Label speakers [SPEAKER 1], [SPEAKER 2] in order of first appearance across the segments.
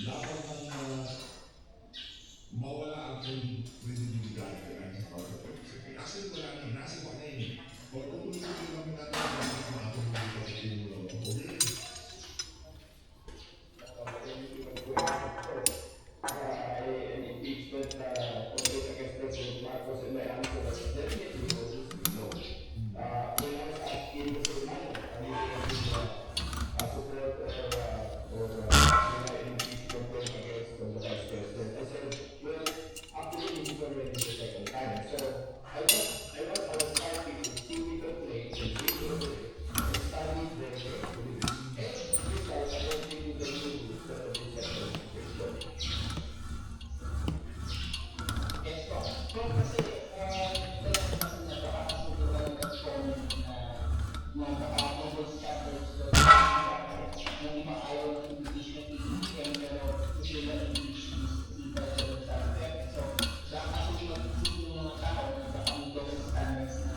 [SPEAKER 1] laban ng mawala ang credibility ay sa pagkakas. Actually, wala na. Nasa pa na yun. O tutuloy-tuloy kami natin ang mga tuloy-tuloy okay?
[SPEAKER 2] An impeachment complaint against President Marcos, and my answer was definitely no. When I was asking Mr. Romano, I mean, support or an impeachment complaint against the Vice President, I said, well, actually, this is already the second time. So I want our party to see the complaint and see the complaint and study them carefully. And result, I don't think we can do this situation.
[SPEAKER 3] So kasi, talagang kasi napakasubukan ng comment na nakakapagod sa ng iba ayaw ng impeachment PBBM pero gusto na impeachment dito sa effect. So, kasi mag-isip yung mga tao na baka may double standards na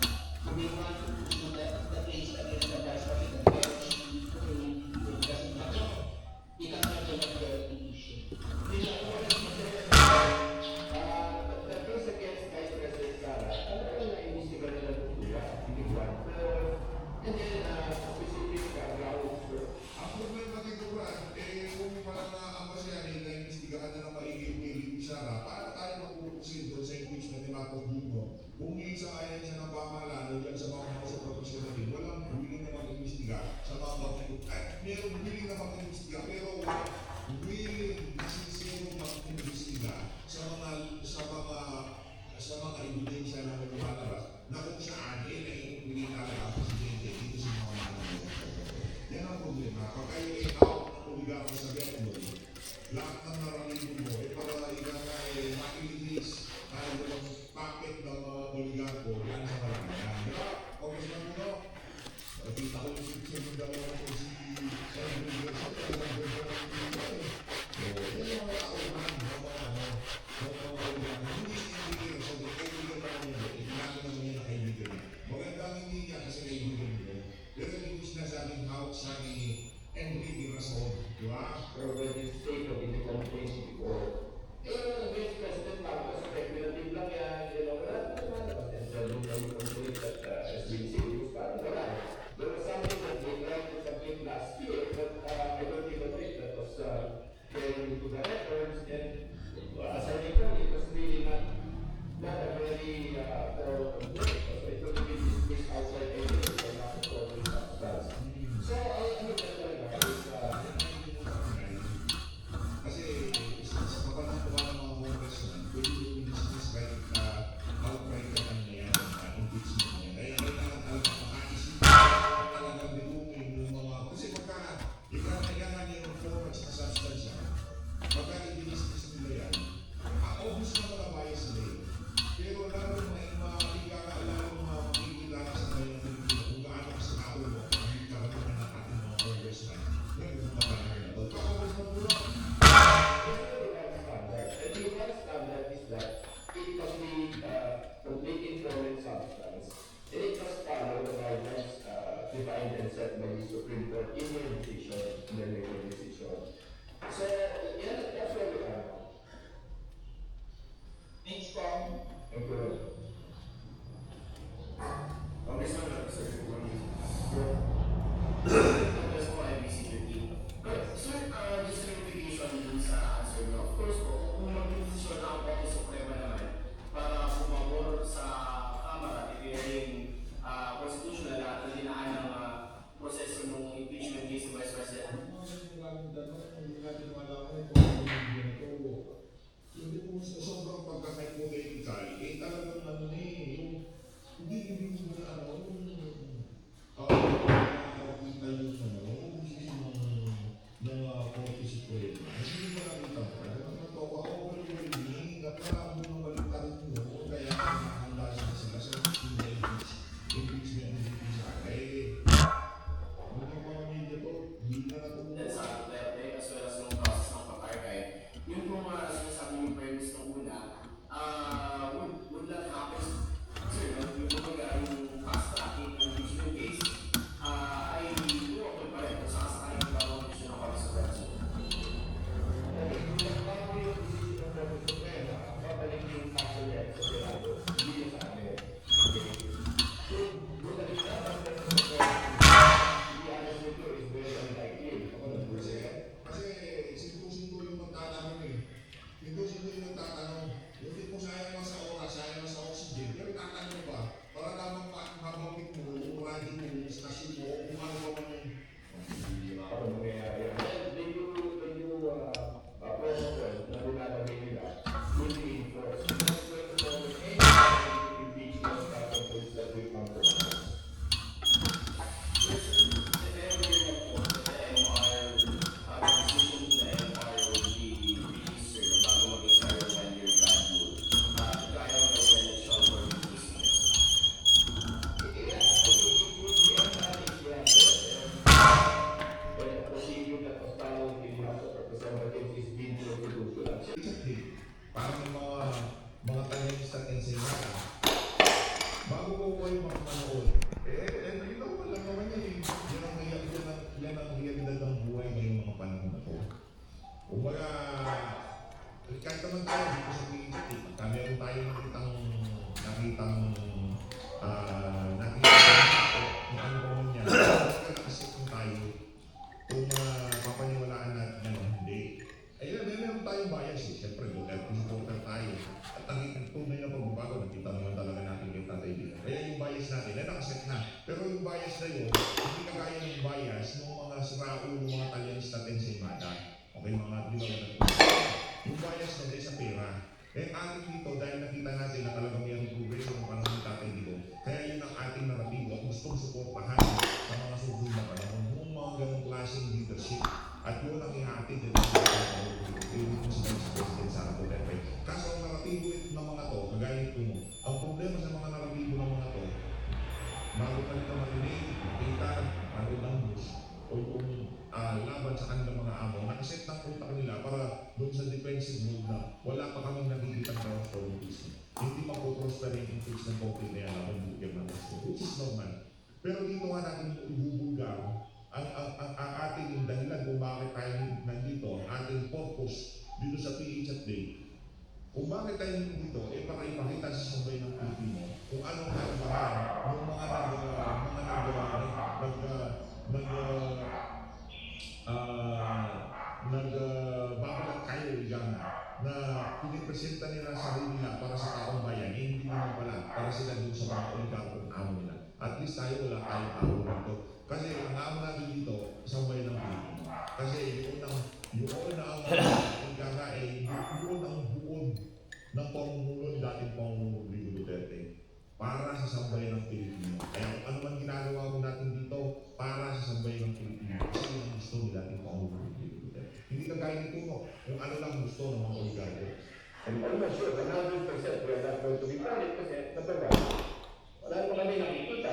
[SPEAKER 3] we want to push the case against the Vice President pero kasi ikan na ito na priority issue.
[SPEAKER 2] The case against Vice President Sara, talagang na-imbestiga nila ng kuya, binigyan. Pero, and then, specific grounds for
[SPEAKER 1] Ang problema dito, Brad, kung parang na-ambasyan na investigahan na ng maigil kay Sara, para tayo mapupusin doon sa impeachment ni Marcos Jr. Kung iisa-ayan siya ng pamahalaan yan sa mga sa professional din, walang willing na mag-investiga sa mga meron willing na mag-investiga, pero walang willing sincere mag-investiga sa mga ebidensya na lumalabas na kung saan ay hindi talaga ang presidente dito sa mga mananong. Yan ang problema. Pag kayo ay out ng oligarko sa Vietnam, lahat ng narating mo, para ika nga makiligis dahil yung packet ng mga oligarko, yan sa marami. Diba? Congressman mo, no? Kita ko yung picture ng dalawa ko si Senator
[SPEAKER 2] or when you stated in the complaint before, Vice President Marcos, speculative lang yan, wala naman naman. And then yung complaint that has been serious, parang wala. There was something that they tried to submit last year, but I don't even think that was carried into the records. And as I recall, it was really not a very thorough complaint. So it could have been dismissed outside evidence or not at all with substance. So ano ba talaga is
[SPEAKER 1] kasi sa kapanan ko ng mga congressman, pwede yung business right outright ka kanina yan, impeachment niya. Kaya kailangan talaga makaisip talagang bilungin yung mga, kasi pagka ikakailangan niya yung format sa substance pagka i-business nila yan, obvious na mga bias nila yun. Pero lalo ikakaalala ng mga makikilala sa tayo ng Pilipino kung gaano kasi nakaulo ang karamihan ng ating mga congressman. Yan yung mga panahon na ito. Congressman po lang.
[SPEAKER 2] And the one standard is that it must be complete informant substance, and it must follow the guidelines defined and set by the Supreme Court in their decision, in their later decision. So, yeah, that's where we are.
[SPEAKER 3] Next from
[SPEAKER 2] Thank you.
[SPEAKER 4] Congressman, sir, Congress po ay BC13. Sir, just clarification dun sa answer niyo. Of course po, kung mag-desisyon ang Korte Suprema naman para pumabor sa Kamara, i-hearing constitutional at dinaan ng proseso ng impeachment case ng Vice President.
[SPEAKER 1] Para may mga talents at ensaymana. Bago ko kayo manood, yun ako lang naman yan. Yan ang realidad ng buhay ngayong mga panahon na to. Kumbaga, kahit naman tayo dito sa Pilipinas, pagka meron tayo nakitang kung ano ba man yan, nakasip tayo kung papaniwalaan natin yan o hindi. Ayun, meron tayong bias eh. Siyempre, supporter tayo. At ang tunay na pagbabago, nakita naman talaga natin kay Tatay Dino. Kaya yung bias natin, nakaset na. Pero yung bias na yun, hindi kagaya ng bias ng mga siraulo, mga talents natin sa Imada. Okay, mga dilawan na yung bias na sa pera. Kaya atin dito, dahil nakita natin na talagang mayroong progression ng panahon ng Tatay Dino, kaya yun ang ating naratibo at gustong suportahan sa mga susunod na panahon ng mga ganong klaseng leadership. At yun ang ihatid din sa President Sara Duterte. Kaso ang naratibo ng mga to, kagaya ito mo, ang problema sa mga naratibo ng mga to, bago pa nila marinig, makita, manood ng news, o yung laban sa kanilang mga amo, nakaset ng utak nila para doon sa defensive mode na wala pa kaming nakikita ng ground for peace. Hindi mapoprosper yung increase ng conflict na yan laban bukir ng gusto, which is normal. Pero dito nga natin ibubulgar ang ating dahilan kung bakit tayo nandito, ang ating purpose dito sa PH Update. Kung bakit tayo nandito, para ipakita sa sabay ng Pilipino kung anong nagbahan ng mga nagbabalat kayo na pinipresenta nila sa sarili nila para sa taong bayan, hindi naman pala para sila doon sa mga oligarkong amo nila. At least tayo wala tayong amo dito. Kasi ang amo natin dito, sabay ng Pilipino. Kasi yun ang buod ng pamumulo ni dating Pangulo Rodrigo Duterte para sa sambayan ng Pilipino. Kaya kung ano man ginagawa mo natin dito, para sa sambayan ng Pilipino. Kasi yun ang gusto ni dating Pangulo Rodrigo Duterte. Hindi kagaya ni Puno, kung ano lang gusto ng mga oligarko.
[SPEAKER 2] And I'm not sure, 100% we are not going to be valid kasi, number one, wala naman kami nakikita.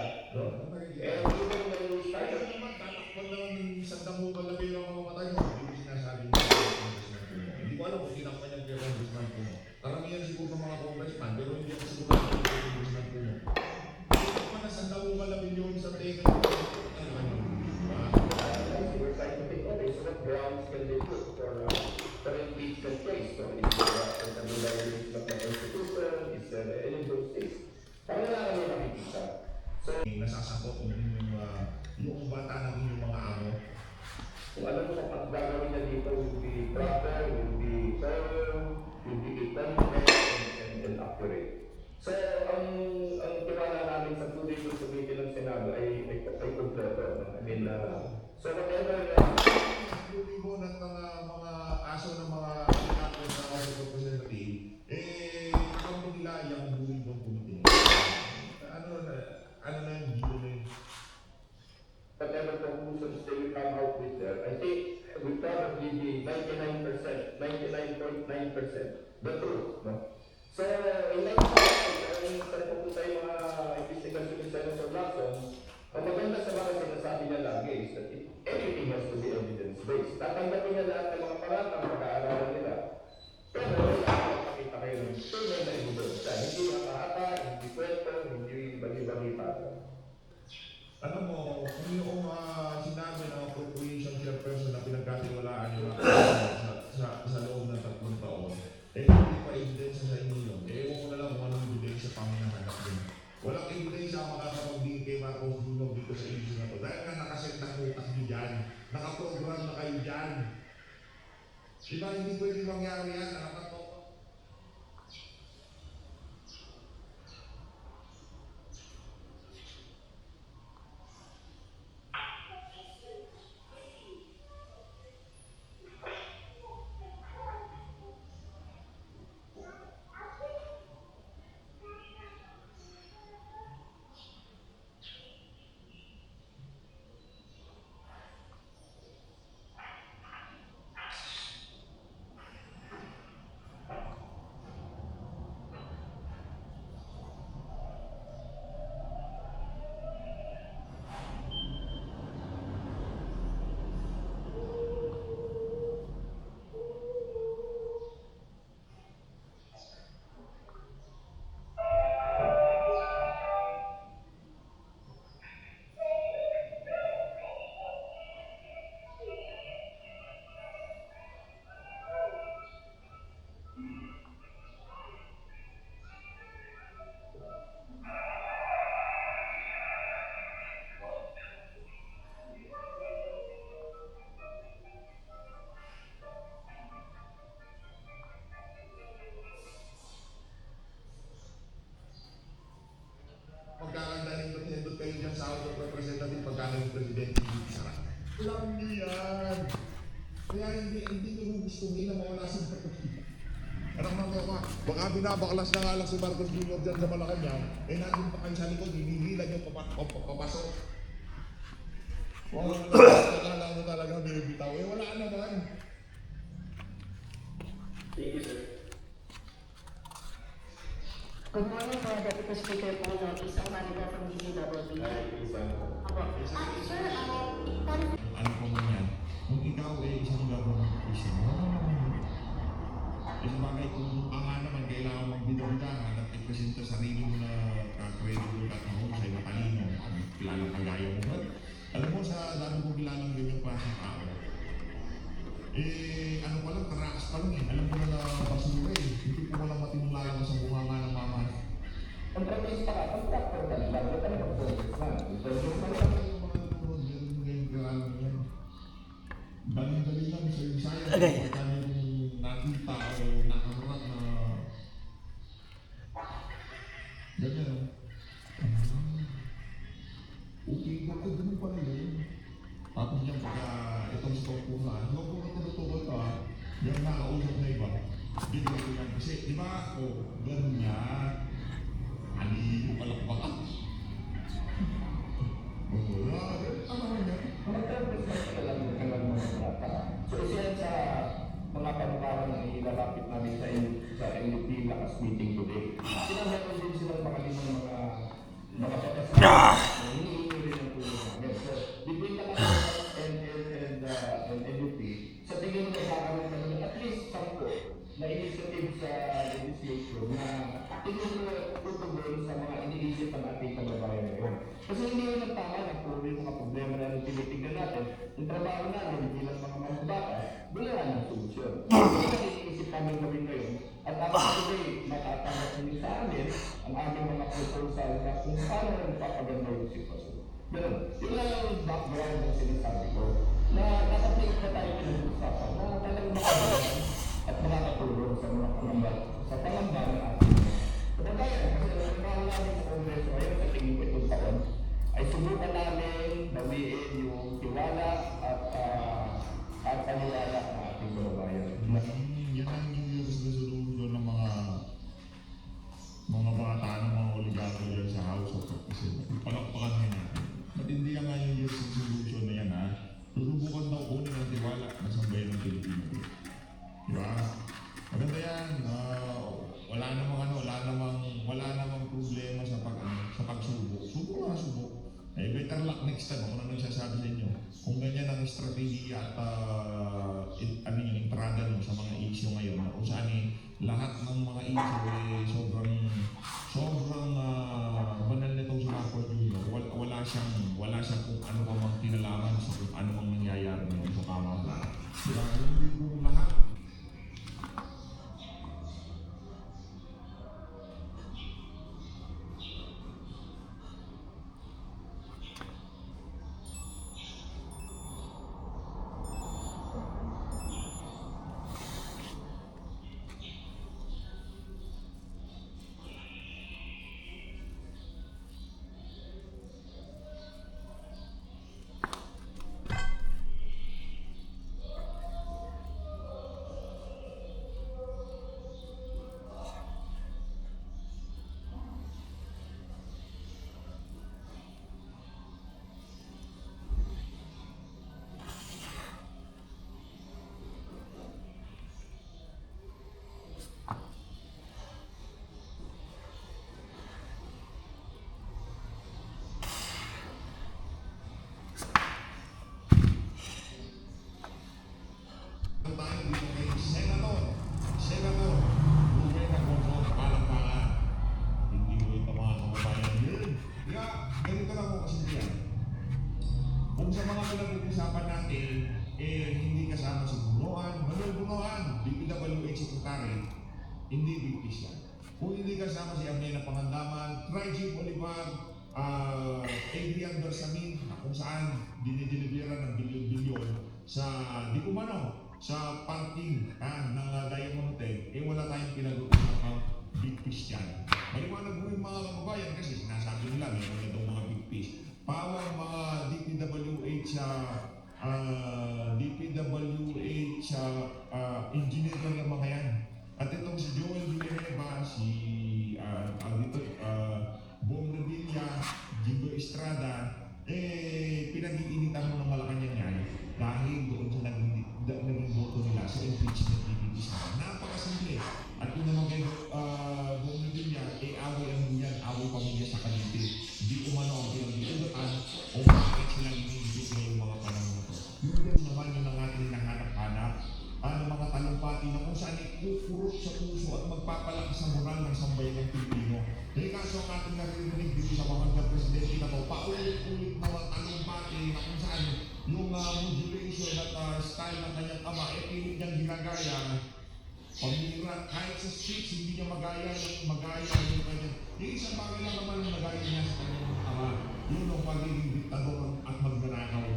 [SPEAKER 2] And even when we started,
[SPEAKER 1] Tatakpan naman ng isang damo kalabay ng mga matay mo. Hindi ko sinasabi mo sa congressman Puno. Hindi ko alam kung tinakpan niya kay congressman Puno. Karamihan siguro ng mga congressman, pero hindi ako siguro ng congressman Puno. Tinakpan na isang damo kalabay yun sa teka.
[SPEAKER 2] we're trying to think, okay, so what grounds can they put for impeachment case? So is there a violation of the Constitution? Is there any of those things? Kaya wala kami nakikita. So,
[SPEAKER 1] Nasasakot yung bata ng inyong mga amo.
[SPEAKER 2] kung alam mo na pag gagawin niya dito will be proper, will be firm, will be economic and accurate. So, ang tiwala namin sa 2 days sa meeting ng Senado ay kompleto. I mean, so whatever
[SPEAKER 1] Hindi mo ng mga aso ng mga pinakos na House of Representative, nakampo nila yung buhay ng committee. Ano na yung dito na yun?
[SPEAKER 2] whatever conclusions they will come out with there, I think will probably be 99%, 99.9% the truth. No? So, in light of that, sa po tayo mga investigasyon ni Senator Lacson, ang maganda sa mga sinasabi niya lagi is that everything has to be evidence-based. Tatanggapin niya lahat ng mga paratang pag-aaralan nila. Pero wala akong makita kayo ng tunay na evidence. Hindi makahata, hindi kwento, hindi bagi-bagita.
[SPEAKER 1] Alam mo, kung yung sinabi ng appropriation chairperson na pinagkatiwalaan nyo sa loob ng 3 taon, hindi pa evidence sa inyo yun. Ewan ko na lang kung anong evidence sa panginahanap din. Walang evidence ang makakapagding kay Marcos Jr. dito sa issue na to. Dahil nga nakaset na utak nyo dyan. Nakaprogram na kayo dyan. Diba hindi pwede mangyari yan? Nakapatok. hindi na mawala si Marcos Jr. Anong magawa? Baka binabaklas na nga lang si Marcos Jr. dyan sa Malacanang, eh nandun pa kayo sa likod, hinihilan yung papasok. Wala mo talaga bibitaw. Eh wala naman.
[SPEAKER 4] Thank you, sir.
[SPEAKER 5] Good morning po, Deputy Speaker po, isang Manila from DGWB. Apo. Sir,
[SPEAKER 1] Ano po man yan? Kung ikaw ay isang government official, eh sabagay kung ang nga naman kailangan mong bidang-bidangan at ipresenta sarili mo na credible at mahusay, matalino, kilalang kagaya mo ba? Alam mo, sa dami kong kilalang ganyang klaseng tao, eh, ano pa lang, karakas pa lang eh. Alam ko na basura eh. Hindi ko walang matinulala ko sa bunganga ng mama.
[SPEAKER 2] Ang protesta ka, ang factor ka lang, ba't ka nag-protesta?
[SPEAKER 1] Dali-dali lang sa Isaya. Okay. Pagka yung nakita o nakaharap na ganyan. Okay, ganun pala yun. Tapos yan pagka itong sa pupunan, huwag mo natutukan ka, yung nakausap na iba. Bigyan ko yan kasi, di ba? O, ganun yan. Aliyo palakpakan. Ano man yan?
[SPEAKER 2] Mag-protesta ka lang ng mga bata. So, isa yan sa mga panukaran na ilalapit namin sa NUP lakas meeting today. Sinasabi din silang makalimang mga batas na hinihingi rin ang tulong namin. So, between the and NUP, sa tingin ko sa amin naman at least 10 na initiative sa legislation na tinutugon sa mga iniisip ng ating kababayan ngayon. Kasi hindi yun ang tama na puro yung mga problema na tinitignan natin. Yung trabaho natin bilang mga mamabata, wala ng solusyon. Kaya iniisip namin gawin ngayon. At after today, matatanggap niyo sa amin ang aming mga proposal na kung paano na napapaganda yung sitwasyon. Ganun. Yun lang yung background ng sinasabi ko. Na dapat may iba tayo pinag-usapan na talagang makakagawa at makakatulong sa mga pangamba sa pangamba ng ating kapagayan. Kasi ang naman namin sa Kongreso ngayon sa tingin ko itong taon ay subukan namin bawiin yung tiwala at paniwala ng ating kababayan.
[SPEAKER 1] Yan ang yung resolution ng mga bata ng mga oligarko dyan sa House of Representatives. Palakpakan nyo natin. Matindi nga yung resolution na yan ha. Susubukan daw kunin ang tiwala na sambayan ng Pilipino. Diba? Maganda yan. Wala namang problema sa pagsubok. Subok na subok. Eh, better luck next time. Ako na nagsasabi sa inyo. Kung ganyan ang strategiya at yung entrada nyo sa mga issue ngayon, na kung saan lahat ng mga issue sobrang banal nitong si Marcos Jr. Wala siyang kung ano pa mang kinalaman sa kung ano mang nangyayari ngayon sa pamahalaan. Diba? Hindi ko lahat. Kung sa mga pinag-uusapan natin, hindi kasama si Manuel Bunoan, DPWH Secretary, hindi bigtis yan. Kung hindi kasama si Amena Pangandaman, Trigib Olivar, Adrian Bersamin, na kung saan dinideliveran ng bilyon-bilyon sa di kumano sa parking ng Diamond Hotel, wala tayong pinag-uusapan big fish yan. Maliwanag mo yung mga kababayan kasi sinasabi nila meron itong mga big fish. Pawang mga DPWH DPWH engineer lang yung mga yan. At itong si Joel Villanueva, si Bong Revilla, Jimbo Estrada, pinag-iinitan mo ng Malacanang yan dahil doon sa naging boto nila sa impeachment ni Bibi Sara. Napakasimple. At kung naman kayo Bong Revilla, away ang yan, away pamilya sa Cavite. Hindi umano ang pinag-iulutan o bakit silang iniisip ngayong mga panahon na to. Yun din naman yung ang ating nahanap-hanap ng mga talumpati na kung saan ipupurot sa puso at magpapalakas sa moral ng sambayan ng Pilipino. Kaso ang ating narinig dito sa mga presidente na to, paulit-ulit na mga talumpati na kung saan yung modulation at style ng kanyang ama, pilit niyang ginagaya. Pamira, kahit sa speech, hindi niya magaya yung kanyang. Yung isang bagay lang naman yung magaya niya sa kanyang ama. Yun ang pagiging diktador at magnanakaw.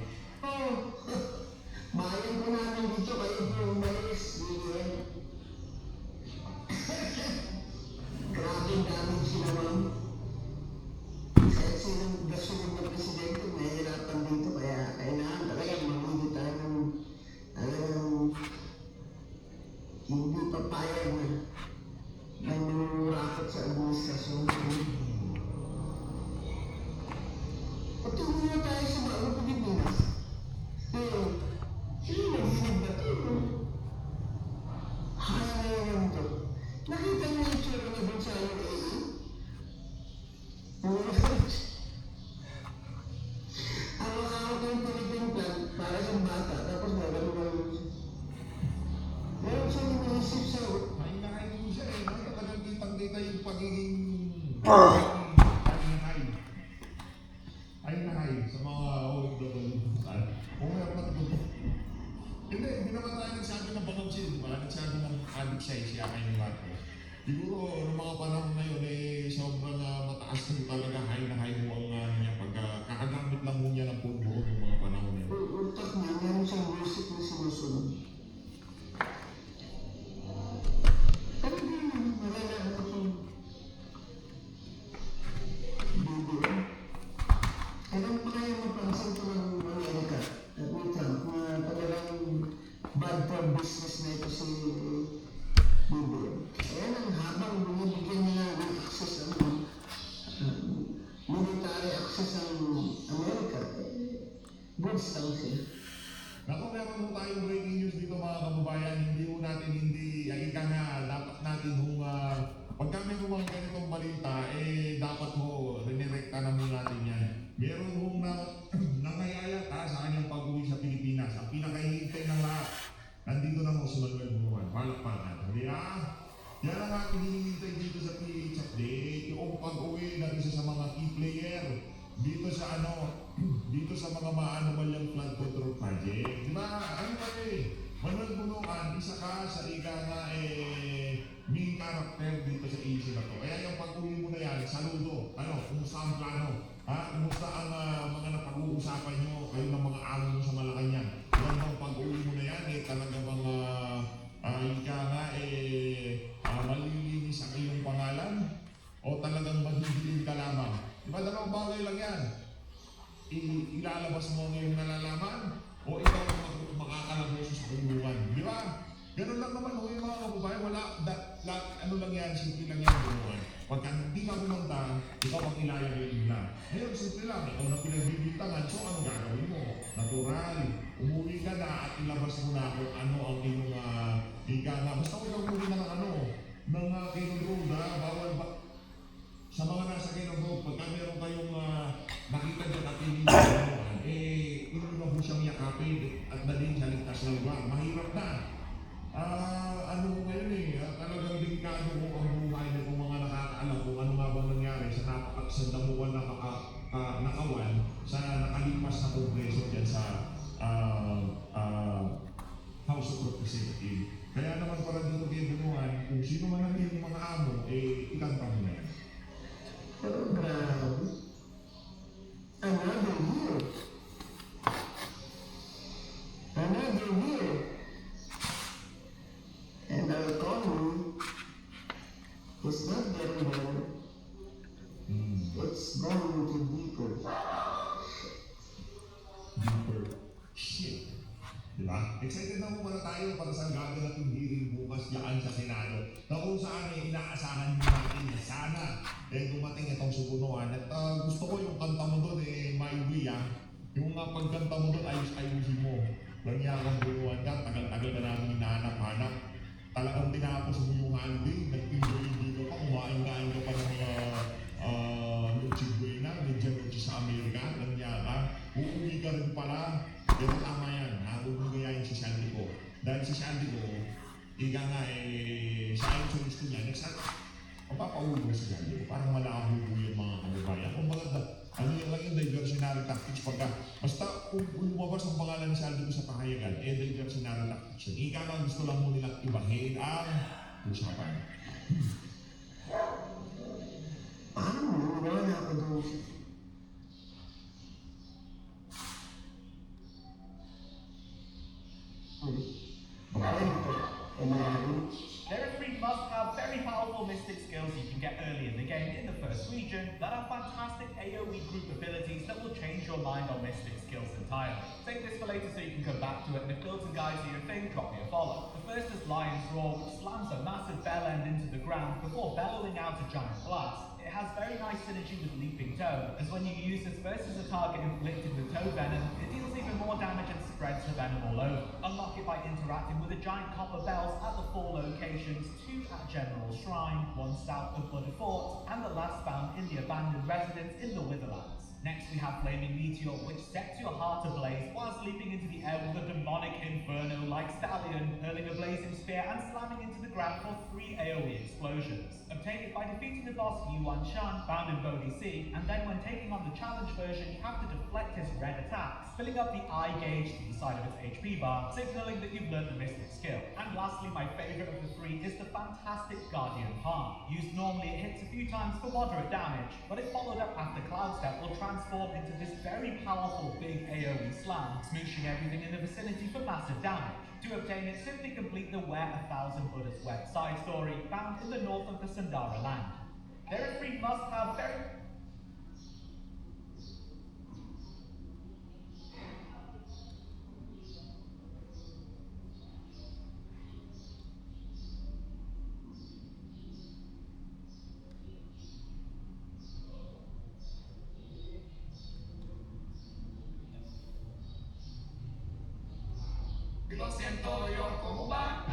[SPEAKER 2] Mahal ko namin dito, kayo po umalis. Grabe ang daming sinawang. Kahit sinong gasunod na presidente, mahirapan dito. Kaya kailangan talagang mamili tayo ng hindi papayag na nangurakot sa administrasyon. Patuloy na tayo sa mga Pilipinas. Sino naghinig na ito? Hayaan ito. Nakita niyo yung tsura ni Gonzalo Reyes? Ang makakot yung Philippine plan para sa bata, tapos nagano meron siya iniisip sa
[SPEAKER 1] Mahinahay mo siya talagang kitang-kita yung pagiging hinahay sa mga OFW. Kung meron na ito. Hindi naman tayo nagsabi ng panonsin, di ba? Nagsabi ng adik siya kay ni Marco. Siguro, noong mga panahon na yun, sobrang mataas na talaga high mo ang niya kakagamit lang mo niya ng pulbo ng mga panahon na yun.
[SPEAKER 2] utak niya, meron siyang music na sinusunod. Pero di marala ako itong video. Kailan pa kaya mapansin ko ng Amerika at may Trump na talagang bad for business na ito si Bibi. Kaya nang habang binibigyan niya ng access military access ang Amerika, goods lang siya.
[SPEAKER 1] Naku, meron mo tayong breaking news dito mga kababayan. Ika nga, dapat natin pagka meron mga ganitong balita, dapat mo, rinirekta na muna natin yan. Meron mong nangayayata sa kanyang pag-uwi sa Pilipinas. Ang pinakahihintay ng lahat, nandito na mo si Manuel Bunuan. Palakpakan. Hindi yan ang ating hinihintay dito sa PH Update. Yung pag-uwi ng isa sa mga key player dito sa mga maanomalyang flood control project. Diba? Ano ba Manuel Bunuan, isa ka sa main character dito sa issue na to. Kaya yung pag-uwi mo na yan, saludo. Kumusta ang plano? Kumusta ang mga napag-uusapan nyo, kayo ng mga amo mo sa Malacanang? Yan bang pag-uwi mo na yan, talaga bang malilinis ang iyong pangalan? O talagang maghihiling ka lamang? Diba dalawang bagay lang yan? Ilalabas mo ngayong nalalaman? O ikaw ang makakalabos sa kulungan? Di ba? Ganun lang naman yung mga kababayan, ano lang yan, simple lang yan Bunuan. Pagka hindi ka pumunta, ikaw ang ilayag yung bigla. Ngayon, simple lang, ikaw na pinagbibintangan, so ano gagawin mo? Natural, umuwi ka na at ilabas mo na kung ano ang iyong ika na. Basta kung ikaw umuwi na ng Quezon Road, bawal ba? Sa mga nasa Quezon Road, pagka meron kayong nakita dyan at hindi inuuna mo siyang yakapin at dalhin sa ligtas na lugar. Mahirap na. Talagang delikado mo ang buhay ng mga nakakaalam kung ano nga bang nangyari sa damuhan na nakawan sa nakalipas na kongreso dyan sa House of Representatives. Kaya naman pala dito kay Bunuan, kung sino man ang iyong mga amo, ikanta mo na yan.
[SPEAKER 2] Pero grabe. Another year. And our economy is not getting better. It's going to deeper.
[SPEAKER 1] Deeper shit. tayo para sa gagawin hearing bukas diyan sa Senado na kung saan inaasahan nyo natin na sana dumating itong sugunuan at gusto ko yung kanta mo doon My Way yung pagkanta mo doon ayusin mo langya kang bunuan ka tagal-tagal ka namin hinahanap-hanap talagang tinapos mo yung holiday nagpindoy-dito ka kumain-kain ka pa ng mga Noche Buena medyo sa Amerika langya ka uuwi ka rin pala pero tama yan, huwag mo gayahin si Sandy ko. Dahil si Sandy ko, ika nga sa insurance ko niya, mapapauwi mo si Sandy ko. Parang malabo yung mga kababayan. Kung baga, ano yung lang yung diversionary tactics pagka, basta kung lumabas ang pangalan ni Sandy ko sa pahayagan, diversionary tactics yun. Ika nga gusto lang mo nilang ibahin ang usapan.
[SPEAKER 6] Paano mo? Wala ako doon.
[SPEAKER 7] There are 3 must-have very powerful mystic skills you can get early in the game in the first region that are fantastic AoE group abilities that will change your mind on mystic skills entirely. Save this for later so you can come back to it, and if builds and guides are your thing, drop me a follow. The first is Lion's Roar, which slams a massive bell end into the ground before bellowing out a giant blast. It has very nice synergy with Leaping Toad, as when you use this versus a target inflicted with Toad Venom, it deals even more damage and spreads the venom all over. Unlock it by interacting with the giant copper bells at the 4 locations, 2 at General Shrine, 1 south of Bloody Fort, and the last found in the abandoned residence in the Witherlands. Next we have Flaming Meteor, which sets your heart ablaze whilst leaping into the air with a demonic inferno like Stallion, hurling a blazing spear and slamming into the ground for 3 AoE explosions. Obtain it by defeating the boss Yuan Shan, found in Bodhi Sea, and then when taking on the challenge version, you have to deflect his red attacks, filling up the eye gauge to the side of its HP bar, signaling that you've learned the mystic skill. And lastly, my favourite of the 3 is the fantastic Guardian Palm. Used normally, it hits a few times for moderate damage, but if followed up after Cloud Step, will transform into this very powerful big AoE slam, smooshing everything in the vicinity for massive damage. To obtain it, simply complete the Where 1,000 Buddhas web side story found in the north of the Sundara land. There are 3 must-have very...
[SPEAKER 4] Lo siento yo como va.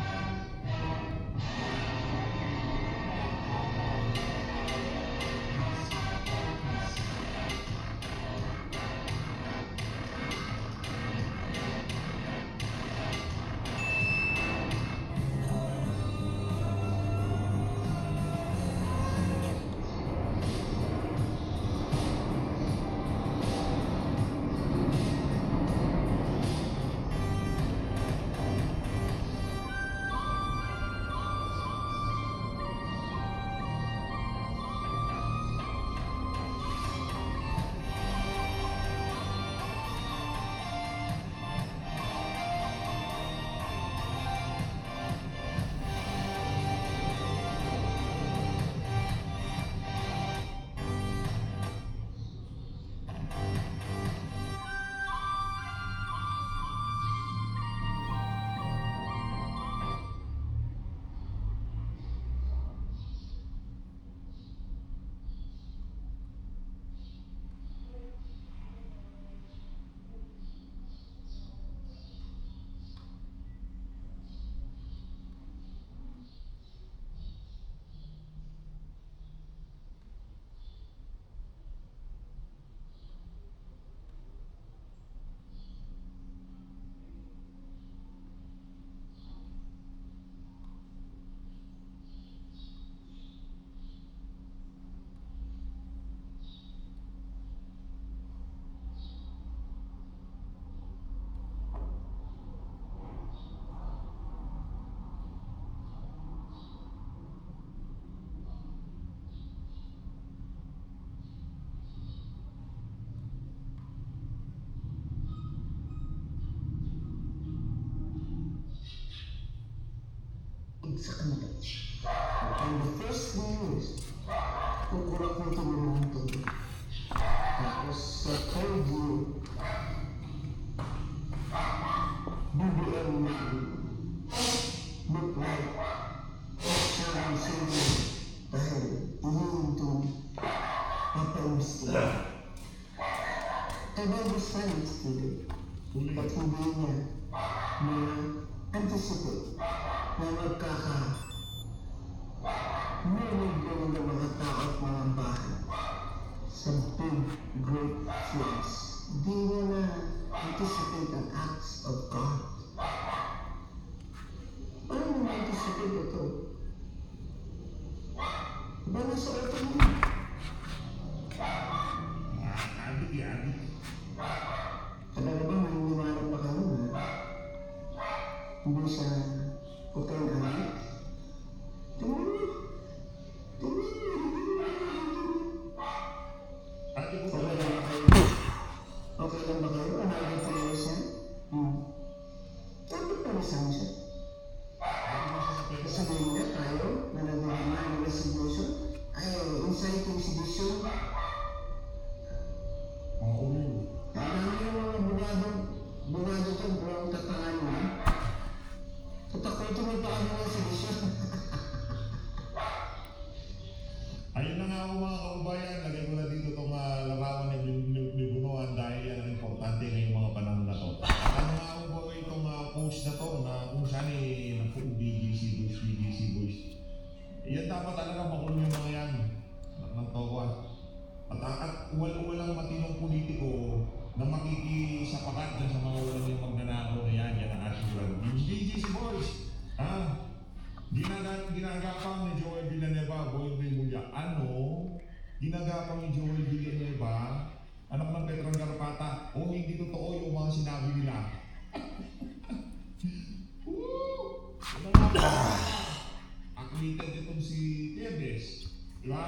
[SPEAKER 6] Sa kanila. And the first thing is, kukurak mo ito ng ito. Tapos sa third year, BBM na ang sino dahil iniintong papaimbestiga. Nag-understand yung student at hindi niya na-anticipate na magkaka-nunod ng mga tao at mga bahay sa big, great floods. Di niya na-anticipate ang acts of God. Paano mo na-anticipate ito? Ba nasa oto mo?
[SPEAKER 1] Abit yan.
[SPEAKER 6] Talaga ba maniniwala pa kayo na hindi siya puting anak? Tingnan mo.
[SPEAKER 1] Ate ko
[SPEAKER 6] Okay lang ba kayo? Okay lang ba kayo? Ano kayo siya? Dapat pa nasan siya? Sabihin na tayo na nagagawa ng resignation ay inciting sedition.
[SPEAKER 1] Oo.
[SPEAKER 6] Alam niyo mga bugado ito, buwang tatangan mo. Tatakotin mo pa kami ng sedition.
[SPEAKER 1] Ayun na nga ako mga kaubayan, lagay ko na dito itong larawan ni Bunuan dahil yan ang importante ngayong mga panahon na to. At ano nga ako po itong post na to na kung saan BGC Boys. Yan dapat talaga makulong yung mga yan. Ng tawa. At walang matinong politiko na makikisapakat dyan sa mga walang yung magnanakaw na yan ang ating brand. Yung BGC Boys, ginagapang ni Joel Villanueva, Boy Rimulya. Ginagapang ni Joel Villanueva, anak ng Petron Garapata. Hindi totoo yung mga sinabi nila. Acquainted itong si Tebes. Diba?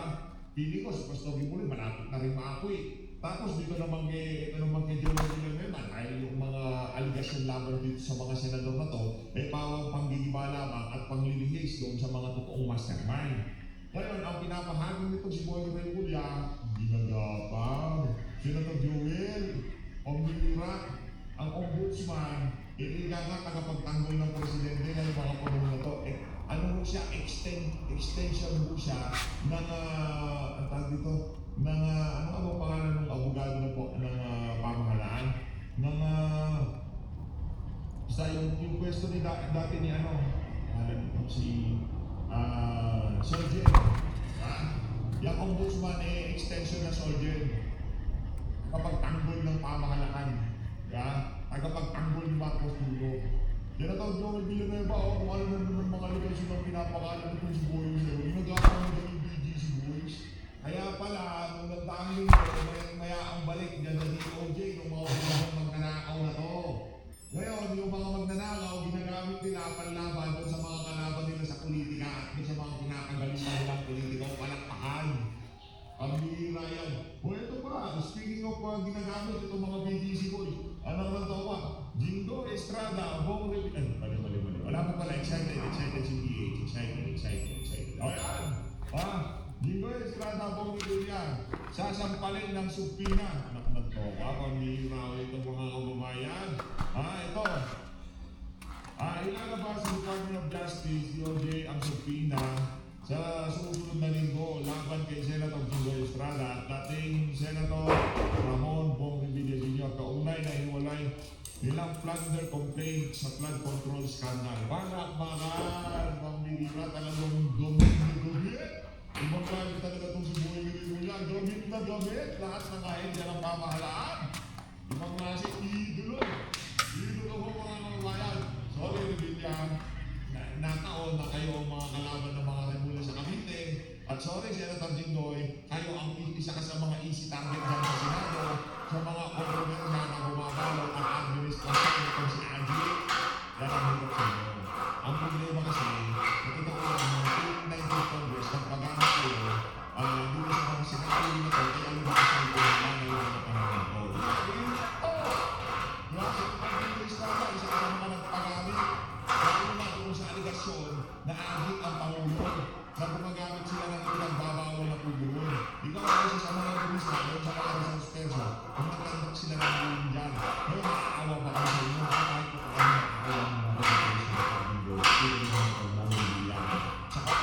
[SPEAKER 1] Pili ko, si Pastor Gimuli, malapit na rin maakoy. Tapos dito naman kay Joel Villanueva, dahil yung mga aligasyon laban dito sa mga senador na to, pawang panggigiba lamang at panglilihis doon sa mga totoong mastermind. Ngayon, ang pinapahagin nito si Boy Rimulya, ginagapang. Senator Joel, Omnilirat, ang ombudsman, nga tagapagtanggol ng presidente ng mga panahon na to. Ano mo siya, extension mo siya ng, ang tawag dito, ng, ano pangalan ng abogado na po, ng pamahalaan, ng, basta yung pwesto ni dati ni si Soldier. Yung ombudsman extension na Soldier. Tagapagtanggol ng pamahalaan. Tagapagtanggol ni Marcos Tulog. Yan ang tawag Joel Villanueva, kung ano na naman mga ligasyon ang pinapakalan nito si Boy sa'yo. Ginagawa mo ng BGC Boys. Kaya pala, nung nagtaang linggo, maya ang balik dyan sa DOJ, yung mga magnanakaw na to. Ngayon, yung mga magnanakaw, ginagamit nila panlaban doon sa mga kalaban nila sa politika at doon sa mga pinakagalingan nilang politika o palakpakan. Ang bihira yan. Ito pa, speaking of ginagamit itong mga BGC Boys, ano naman ito pa? Jingo Estrada, Bong Revilla. Mali. Wala pa pala, excited si PH. Excited. O yan! Jingo Estrada, Bong Revilla. Sasampalin ng supina. Anak na to, pamihira itong mga kababayan. Ito. Ilalabas sa Department of Justice, DOJ, ang supina sa susunod na linggo laban kay Senator Jingo Estrada at dating Senator Ramon Bong Revilla Jr. Kaunay na hiwalay nilang plunder complaint sa flood control scandal. Bakit pamilira talagang dumit? Ibang klase talaga itong si Boy Rimulya. Gamit na gamit. Lahat ng kahit yan ang pamahalaan. Ibang klase, idolo ko mga kababayan. Sorry Revilla. Nataon na kayo ang mga kalaban ng mga Rimulya sa Cavite. At sorry Senator Jinggoy, kayo ang isa ka sa mga easy target dyan sa Senado, sa mga kontroberya na bumabalot ang administrasyon itong si Angie. Yan ang hirap sa inyo. Ang problema kasi, natutoko lang ng 19th Congress, nagpagamit kayo, dito sa mga Senado na ito, kaya yung mga sa ito, mga mga panahon ito. Yung sa pag-administrasyon, isa ka mga nagpagamit, lalo na doon sa aligasyon na agit ang Pangulo na gumagamit sila ng pinagbabawal na puburon. Ikaw kasi sa mga administrasyon, sa mga suspenso, kung nagkandak sila ng buwan dyan, may maaawa pa kayo sa inyo, kahit po kami nakakawa ng mga pagkakas na pag-ibig, hindi naman ang mga bilang. Saka,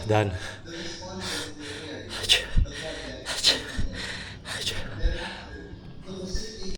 [SPEAKER 8] done.